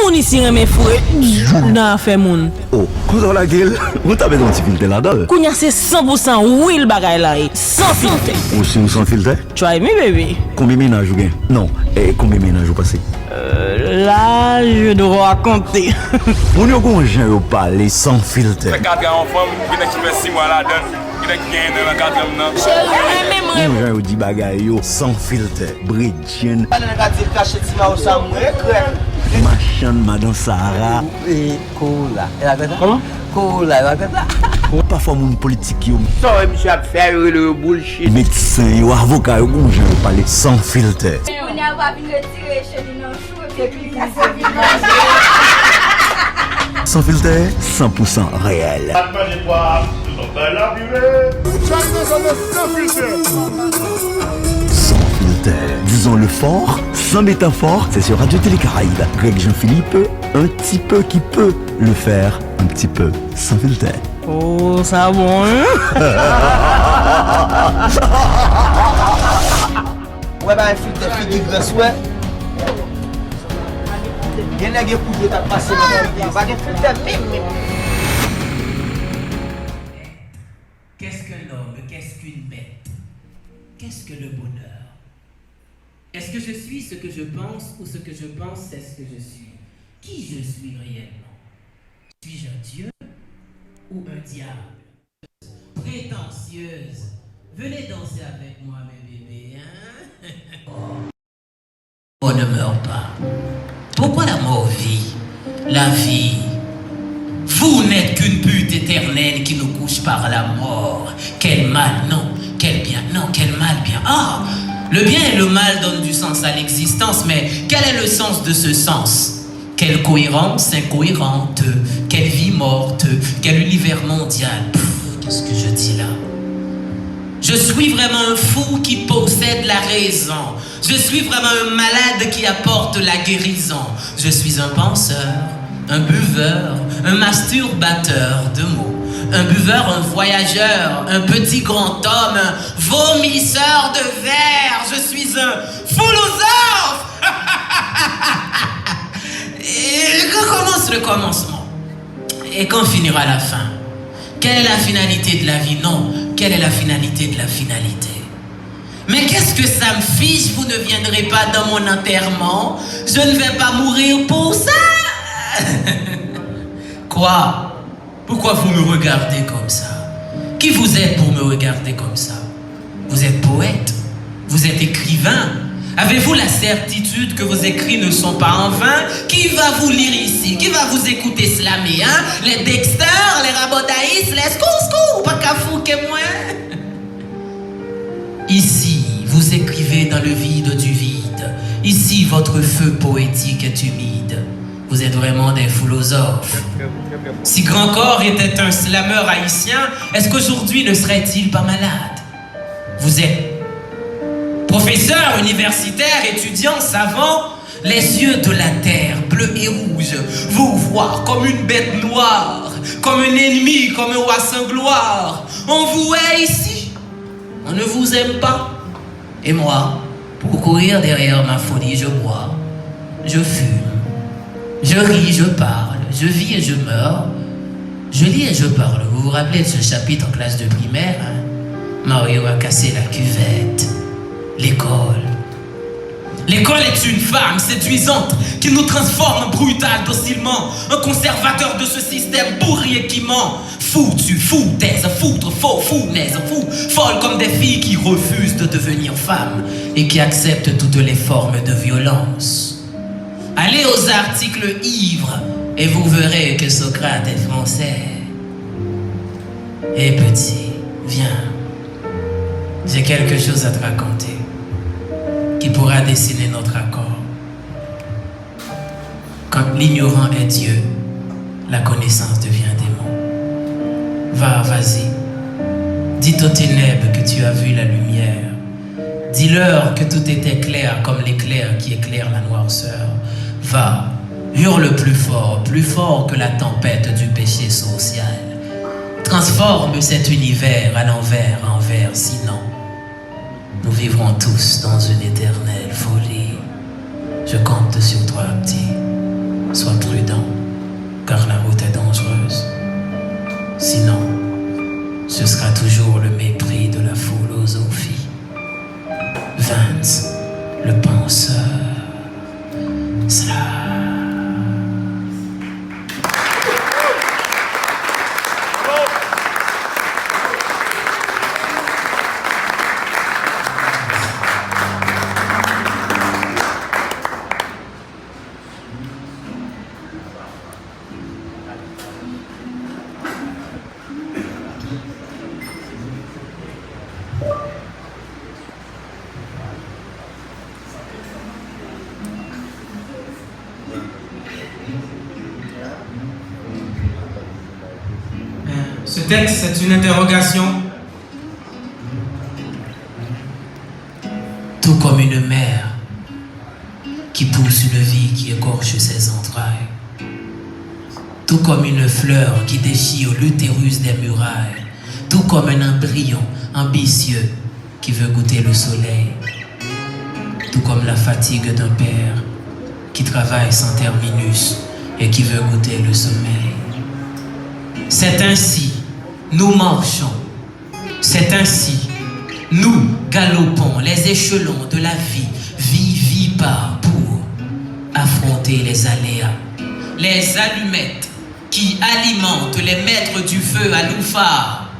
moun ici remet fouet. Nan fait moun. Oh, comment la gueule? Vous t'avez un petit filtre là-dedans? Kounya c'est 100% will bagay la, sans filtre. Aussi ou sans filtre? Try me baby. Combien de ménages vous gagnez? Non, et combien de ménages vous passez? Là, je dois raconter. On y a un gens qui parle sans filtre. Les 4 enfants, qui fait 6 mois là-dedans, qui gagne dans le 4e nan. On gens qui dit bagay yo sans filtre. Bridgen. Machin, Madame Sahara. Cola. Comment? Cola. Parfois, mon politique yo. Ça, monsieur a fait le bullshit. Médecin yo, avocat yo, on gens qui parle sans filtre. On a pas vu le tirer chez nous dans le chou et puis Sans filtre, 100% réel. Sans filtre. Disons-le fort, sans métaphore, c'est sur Radio Télé Caraïbes. Greg Jean-Philippe, un petit peu qui peut le faire, un petit peu sans filtre. Oh, ça bon, hein? Ouais, bah, un filtre fini grasse, ouais. Il y en a qui ont passé dans le pas de filtre même. Qu'est-ce qu'un homme? Qu'est-ce qu'une bête? Qu'est-ce que le bonheur? Est-ce que je suis ce que je pense ou ce que je pense c'est ce que je suis? Qui je suis réellement? Suis-je un Dieu ou un diable? Prétentieuse, venez danser avec moi mes bébés, hein? On ne meurt pas. Pourquoi la mort vit? La vie. Vous n'êtes qu'une pute éternelle qui nous couche par la mort. Quel mal, non. Quel bien, non. Quel mal, bien. Ah! Le bien et le mal donnent du sens à l'existence, mais quel est le sens de ce sens? Quelle cohérence incohérente, quelle vie morte, quel univers mondial. Qu'est-ce que je dis là? Je suis vraiment un fou qui possède la raison. Je suis vraiment un malade qui apporte la guérison. Je suis un penseur, un buveur, un masturbateur de mots. Un buveur, un voyageur, un petit grand homme, un vomisseur de verre. Je suis un philosophe. Et quand commence le commencement? Et quand finira la fin? Quelle est la finalité de la vie? Non. Quelle est la finalité de la finalité? Mais qu'est-ce que ça me fiche? Vous ne viendrez pas dans mon enterrement. Je ne vais pas mourir pour ça. Quoi? Pourquoi vous me regardez comme ça? Qui vous êtes pour me regarder comme ça? Vous êtes poète? Vous êtes écrivain? Avez-vous la certitude que vos écrits ne sont pas en vain? Qui va vous lire ici? Qui va vous écouter slammer, hein? Les Dexter, les Rabodaïs, les Scouscous, pas qu'à fou que moi. Ici, vous écrivez dans le vide du vide. Ici, votre feu poétique est humide. Vous êtes vraiment des philosophes. Si Grand Corps était un slameur haïtien, est-ce qu'aujourd'hui ne serait-il pas malade? Vous êtes professeur, universitaire, étudiant, savant, les yeux de la terre, bleus et rouges, vous voir comme une bête noire, comme un ennemi, comme un roi sans gloire. On vous hait ici, on ne vous aime pas. Et moi, pour courir derrière ma folie, je bois, je fume, je ris, je parle, je vis et je meurs, je lis et je parle. Vous vous rappelez de ce chapitre en classe de primaire, hein? Mario a cassé la cuvette. L'école. L'école est une femme séduisante qui nous transforme brutal, docilement. Un conservateur de ce système pourri et qui ment. Foutu, foutaise, foutre, faux, founaise, fou. Folle comme des filles qui refusent de devenir femmes et qui acceptent toutes les formes de violence. Allez aux articles ivres et vous verrez que Socrate est français. Eh petit, viens. J'ai quelque chose à te raconter qui pourra dessiner notre accord. Quand l'ignorant est Dieu, la connaissance devient démon. Va, vas-y. Dis aux ténèbres que tu as vu la lumière. Dis-leur que tout était clair comme l'éclair qui éclaire la noirceur. Va, hurle plus fort que la tempête du péché social. Transforme cet univers à l'envers en vert, sinon nous vivrons tous dans une éternelle folie. Je compte sur toi, petit. Sois Sinon, ce sera toujours le mépris de la philosophie. Vance, le penseur, cela. Ce texte, c'est une interrogation. Tout comme une mère qui pousse une vie qui écorche ses entrailles. Tout comme une fleur qui déchire l'utérus des murailles. Tout comme un embryon ambitieux qui veut goûter le soleil. Tout comme la fatigue d'un père qui travaille sans terminus et qui veut goûter le sommeil. C'est ainsi, nous marchons. C'est ainsi, nous galopons les échelons de la vie, vivipare pour affronter les aléas. Les allumettes qui alimentent les maîtres du feu à nous phare.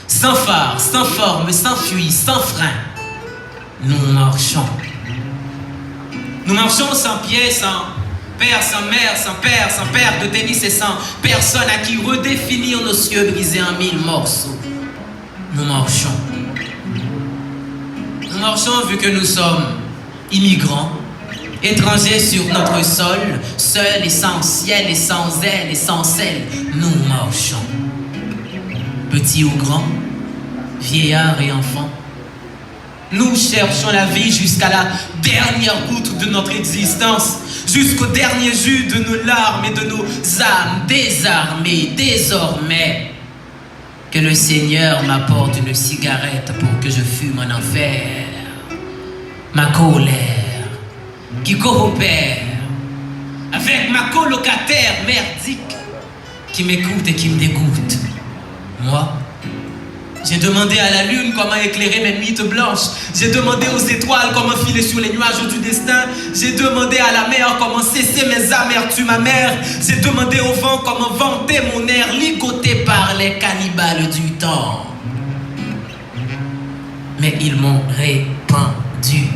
Sans phare, sans forme, sans fuite, sans frein. Nous marchons. Nous marchons sans pied, sans père, sans mère, sans père, sans père de tennis et sans personne à qui redéfinir nos cieux brisés en 1000 morceaux. Nous marchons. Nous marchons vu que nous sommes immigrants, étrangers sur notre sol, seuls et sans ciel et sans aile et sans sel. Nous marchons. Petits ou grands, vieillards et enfants. Nous cherchons la vie jusqu'à la dernière goutte de notre existence, jusqu'au dernier jus de nos larmes et de nos âmes désarmées. Désormais, que le Seigneur m'apporte une cigarette pour que je fume en enfer. Ma colère qui coopère avec ma colocataire merdique qui m'écoute et qui me dégoûte. Moi, j'ai demandé à la lune comment éclairer mes nuits blanches. J'ai demandé aux étoiles comment filer sur les nuages du destin. J'ai demandé à la mer comment cesser mes amertumes amères. J'ai demandé au vent comment vanter mon air ligoté par les cannibales du temps. Mais ils m'ont répandu.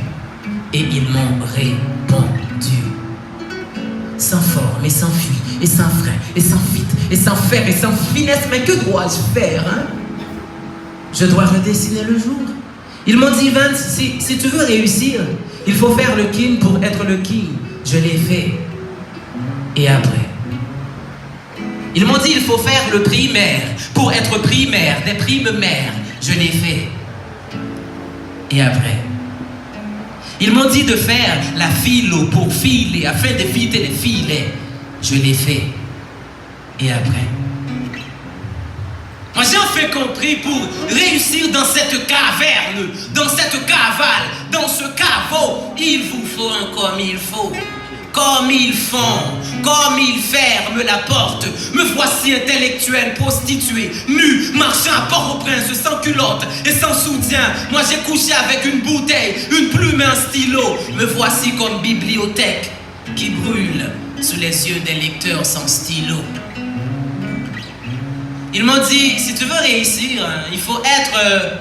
Et ils m'ont répandu. Sans forme et sans fuite, et sans frein, et sans fit, et sans fer, et sans finesse. Mais que dois-je faire, hein? Je dois redessiner le jour. Ils m'ont dit, Vance, si tu veux réussir, il faut faire le king pour être le king. Je l'ai fait. Et après? Ils m'ont dit, il faut faire le primaire pour être primaire, des primes mères. Je l'ai fait. Et après? Ils m'ont dit de faire la philo pour filer, afin d'éviter les filets. Je l'ai fait. Et après? Moi j'ai enfin compris, pour réussir dans cette caverne, dans cette cavale, dans ce caveau, il vous faut un comme il faut. Comme ils font, comme ils ferment la porte. Me voici intellectuel, prostitué, nu, marchant à Port-au-Prince, sans culotte et sans soutien. Moi j'ai couché avec une bouteille, une plume et un stylo. Me voici comme bibliothèque qui brûle sous les yeux des lecteurs sans stylo. Ils m'ont dit, si tu veux réussir, il faut être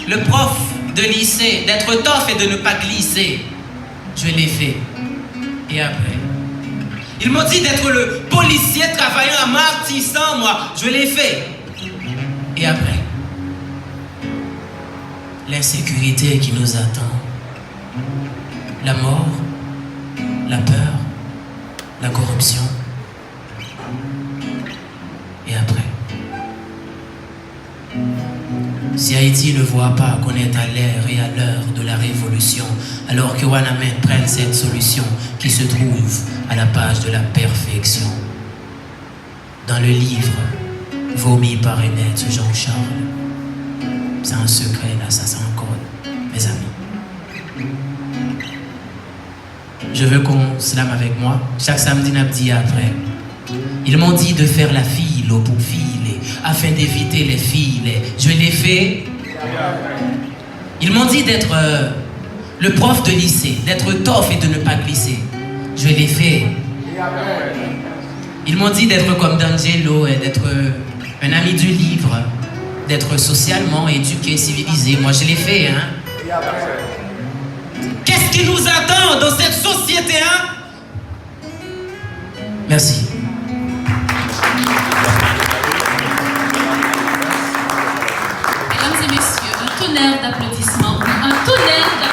le prof de lycée, d'être tough et de ne pas glisser. Je l'ai fait. Et après? Ils m'ont dit d'être le policier travaillant à Martissant, moi. Je l'ai fait. Et après? L'insécurité qui nous attend. La mort, la peur, la corruption. Et après? Si Haïti ne voit pas qu'on est à l'ère et à l'heure de la révolution, alors que Wanamet prenne cette solution qui se trouve à la page de la perfection. Dans le livre vomi par Ennet Jean-Charles. C'est un secret là, ça c'est un code, mes amis. Je veux qu'on slame avec moi. Chaque samedi n'abdi après. Ils m'ont dit de faire la philo pour filer, afin d'éviter les filles. Je l'ai fait. Ils m'ont dit d'être le prof de lycée, d'être tough et de ne pas glisser. Je l'ai fait. Ils m'ont dit d'être comme D'Angelo et d'être un ami du livre, d'être socialement éduqué, civilisé. Moi, je l'ai fait, hein. Qu'est-ce qui nous attend dans cette société, hein? Merci. Mesdames et messieurs, un tonnerre d'applaudissements, un tonnerre d'applaudissements.